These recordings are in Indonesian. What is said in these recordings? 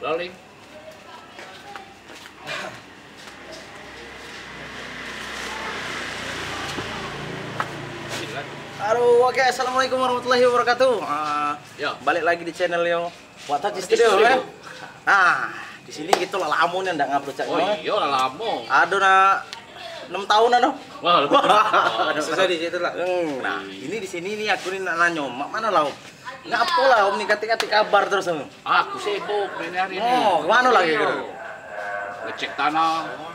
Rolling. Halo, oke, assalamualaikum warahmatullahi wabarakatuh. Ya. Balik lagi di channel yo Watachi Studio, kan? Nah, di sini gitu lah lamo nih ndak ngupload cak. Oh iya lah lama. Aduh na 6 tahunan noh. Wah, Susah di situ lah. Nah, ini di sini nih aku nih nanyo, mak mana lah om? Ngapo lah om nih kati kabar terus om. Aku sibuk ini hari ini. Oh, kemana lagi gitu? Ngecek tanah.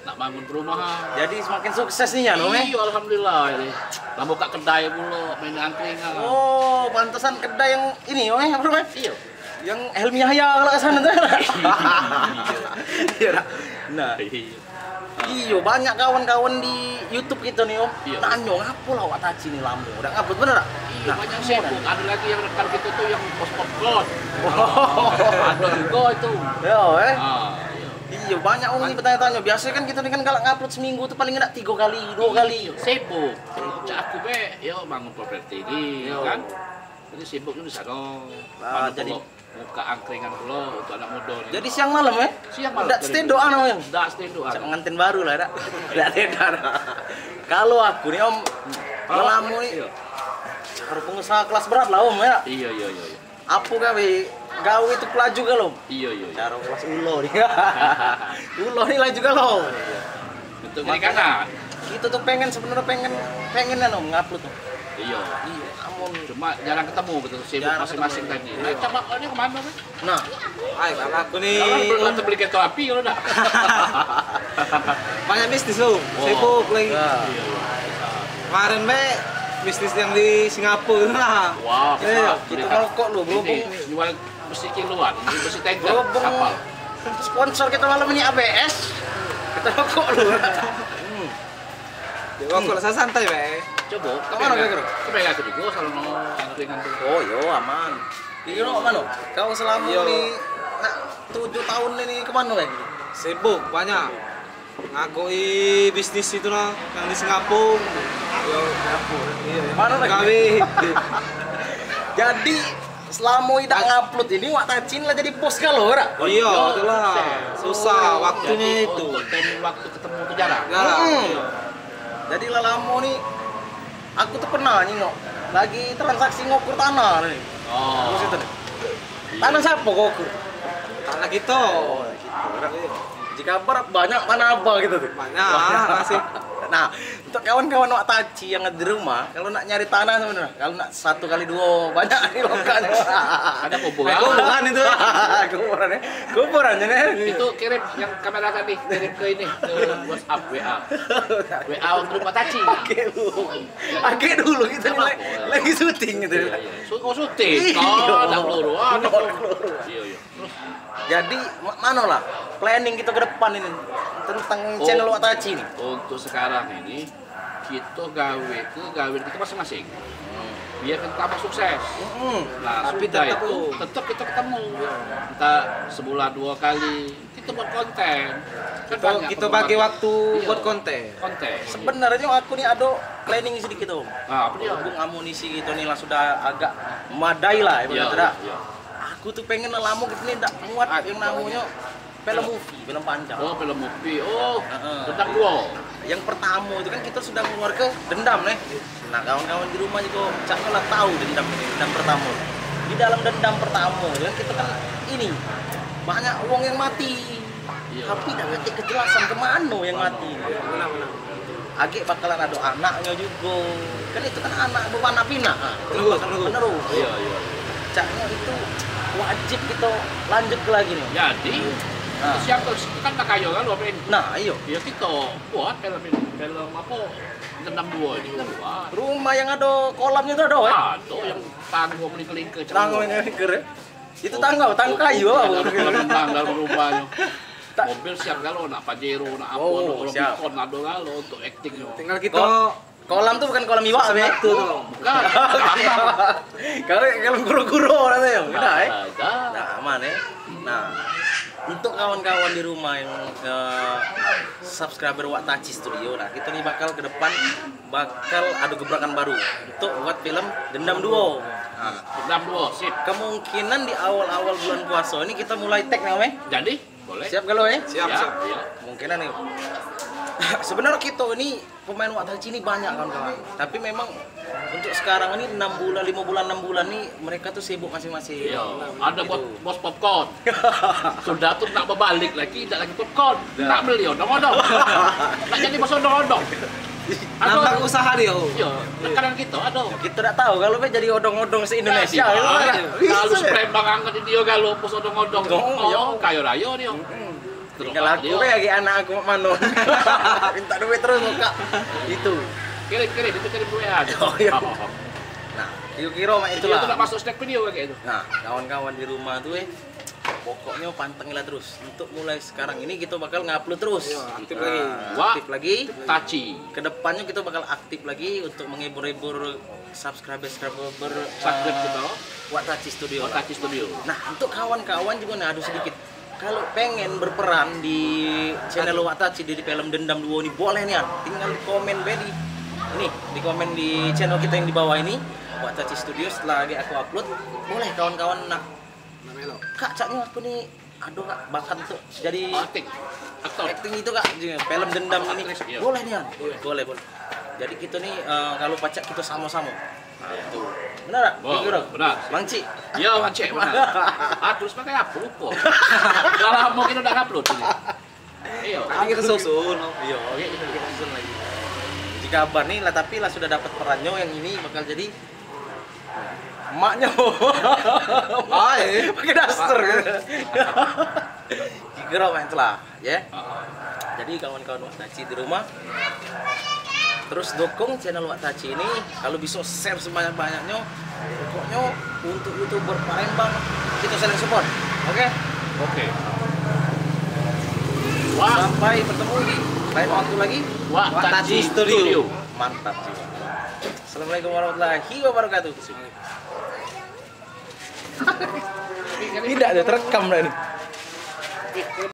Nak bangun perumahan. Jadi semakin sukses nih ya, Nom? Iya, alhamdulillah ini. Lah buka kedai mulu, main angkringan. Oh, pantesan kedai yang ini, Om, apa namanya? Iya. Yang Helmi Yahya kalau ke sana tuh. Iya. Nah, iya banyak kawan-kawan di YouTube gitu nih, Om. Iya. Nanyo ngapo lah Watachi nih lamu. Udah ngupload bener tak? Iya, banyak sibuk. Ada lagi yang rekan kita tuh yang post-post. Oh. Ada juga itu. Yo, Ah, iya. Iya banyak orang nih bertanya-tanya. Biasanya kan kita nih kan kalau ngupload seminggu tuh paling enggak 3 kali, 2 kali. Sibuk. Cak aku be, yo bangun properti ini, Yo. kan. Jadi sibuk di sana. Jadi buka angkringan dulu untuk anak muda. Nih. jadi siang malam ya? Siang malam. Enggak stay doa namanya. Enggak stay doa. Pengantin baru lah, dak. Enggak ada. Kalau aku nih Om, lamu nih Iya. cara pengusaha kelas berat lah Om ya. Iya. Apa gawe itu pelaju kalau Iya. cara kelas ulo nih. Ulo nih lah juga lo. Untuk kiri kanan. Kita tuh sebenarnya pengen Om ngupload tuh. Iya. Iya, namun Cuma jarang ketemu gitu, sibuk Jarang masing-masing ketemu. tadi. Nah, coba ini kemana, Mas? nah, Kalau aku nih Kalau beli kereta api kalau enggak. banyak bisnis lo, sibuk lagi. ya. Kemarin be bisnis yang di Singapura lah. Wah, Iya, bisa. kita ngerokok lo, berhubung Ini jual besi kiloan, ini besi tanker, berhubung kapal. sponsor kita malam ini ABS. Kita rokok lo. Aku rasa santai be. Coba, Kemana kira-kira? Kepengen aku juga kalau mau angkringan tuh. Oh, yo aman. Iya lo mana? Kau selama Yo. ini 7 tahun ini kemana lagi? Sibuk banyak. Ngakui bisnis itu lah yang di Singapura. Yo, Singapura. Iya. Mana lagi? Gawe. Jadi selama tidak ngupload ini Watachi lah jadi bos kalau ora? Oh iya, itulah. Susah waktunya itu. Untuk timing waktu ketemu tuh jarang. Jarang. Hmm. Jadi lelamo nih, aku tuh pernah nih no, lagi transaksi ngokur tanah nih. Oh. Terus itu nih. Tanah siapa ngokur? Tanah kita. Jika banyak tanah apa gitu tuh? Banyak masih. Nah, untuk kawan-kawan Watachi yang ada di rumah, kalau nak nyari tanah sebenarnya, kalau nak 1x2 banyak nih lokanya. Ada kuburan. Kuburan itu. Kuburannya, kuburannya nih. Itu kirim yang kamera tadi, kirim ke ini, ke WhatsApp, WA. WA untuk Watachi. Oke dulu gitu nih, lagi syuting gitu. Iya. Oh, syuting. Iya. Oh, enggak peluru. Ah, Peluru. peluru. Iya. Terus Jadi mana lah planning kita ke depan ini tentang channel Watachi nih. untuk sekarang ini kita gawe kita masing-masing. Biar kita tambah sukses. Nah, Tapi sudah tetap itu lu. tetap kita ketemu. Kita sebulan 2 kali kita buat konten. Kan banyak Kita penggemar. bagi waktu Iya. buat konten. Konten. Sebenarnya aku nih ada planning sedikit om. Ah, apa dia? Berhubung amunisi gitu nih lah sudah agak memadai lah Iya, ya iya. Aku tuh pengen lama gitu nih tak muat yang namanya film movie, film panjang. Oh, film movie. Oh, Heeh. tentang duo. Yang pertama itu kan kita sudah keluar ke Dendam nih. Nah kawan-kawan di rumah juga caknya lah tahu Dendam ini, Dendam pertama. Di dalam Dendam pertama ya kita kan ini banyak uang yang mati. Iya. Tapi tidak ngerti kejelasan kemana yang mati. Agak bakalan ada anaknya juga. Kan itu kan anak berwarna pinah. Penerus. Iya. Caknya itu wajib kita lanjut ke lagi nih. Jadi Nah. siapa kan tak kayo kan apa ini? Nah, ayo. Ya kita buat film ini, film apa? Dendam 2 ini kita buat. Rumah yang ada kolamnya itu ada, ya? Ada yang tangga melingkar-lingkar. Tangga yang kere. Itu tangga kayu apa? Dalam tangga rumahnya. Tak- Mobil siap kalau nak Pajero, nak apa, Oh, nak siap. Bicon, ada kalau untuk actingnya. Tinggal kita Kolam tuh bukan kolam iwak, be. itu tuh. Bukan, Kalau guru-guru nanti ya, udah ya. ada. Nah, aman ya. Nah, untuk kawan-kawan di rumah yang subscriber Watachi Studio, nah kita nih bakal ke depan bakal ada gebrakan baru untuk buat film Dendam Duo. Dendam duo, sip. Kemungkinan di awal-awal bulan puasa ini kita mulai tag nih, Om. Jadi, boleh. Siap kalau ya? Siap, Ya, siap. ya. Kemungkinan nih. Sebenarnya kita ini pemain Wataci ini banyak kawan-kawan. Tapi memang untuk sekarang ini 6 bulan, 5 bulan, 6 bulan nih mereka tuh sibuk masing-masing. Iya, ada buat Gitu. bos popcorn. Sudah tuh nak berbalik lagi, tidak lagi popcorn. Tak beli odong-odong. Tak jadi bos odong-odong. Nambah usaha dia. Iya, kadang kita ada. Kita tidak tahu kalau be jadi odong-odong se-Indonesia. Ya, gitu kan. kalau Bisa, Palembang banget dia kalau bos odong-odong. Oh, kayo rayo dia. Tinggal aku be lagi anak aku mano. Minta duit terus muka. Itu. Kirim, itu kirim duit aja. Oh, iya. Nah, kira-kira mak Itu itulah. nak masuk snack video kayak itu. Nah, kawan-kawan di rumah tuh pokoknya pantengilah terus. Untuk mulai sekarang ini kita bakal ngupload terus. Iya, aktif lagi. Wah. Aktif lagi. Taci. Kedepannya kita bakal aktif lagi untuk menghibur-hibur subscriber Subscribe kita. Wataci Studio. Taci Studio. Nah, untuk kawan-kawan juga nih aduh sedikit. Kalau pengen berperan di channel Wataci di film Dendam 2 ini boleh nih, tinggal komen be di komen di channel kita yang di bawah ini Wataci Studio. Setelah lagi aku upload, boleh kawan-kawan nak Kak, caknya aku nih aduh Kak, bakat untuk jadi Aktor. acting itu Kak, film Dendam ini. Iya. Boleh nih, boleh. Jadi kita nih kalau pacak kita sama-sama. Nah, itu. Benar tak? Oh, benar. Mangci. Iya, Wancek, benar. Terus pakai apa? Lupa. Kalau mau kita udah upload ini. Iya. Nanti kita susun. Iya, oke kita susun lagi. Jika kabar nih lah, tapi lah sudah dapat perannya yang ini bakal jadi emaknya. Ah, iya. Pakai daster. Kira main telah, ya. Jadi kawan-kawan Wataci di rumah terus dukung channel Wataci ini, kalau bisa share sebanyak-banyaknya. Pokoknya untuk YouTuber Palembang kita saling support. Oke? Oke. Wah, Sampai bertemu di lain waktu lagi. Wataci Studio. Mantap sih. Assalamualaikum warahmatullahi wabarakatuh. Tidak ada terekam dah ini.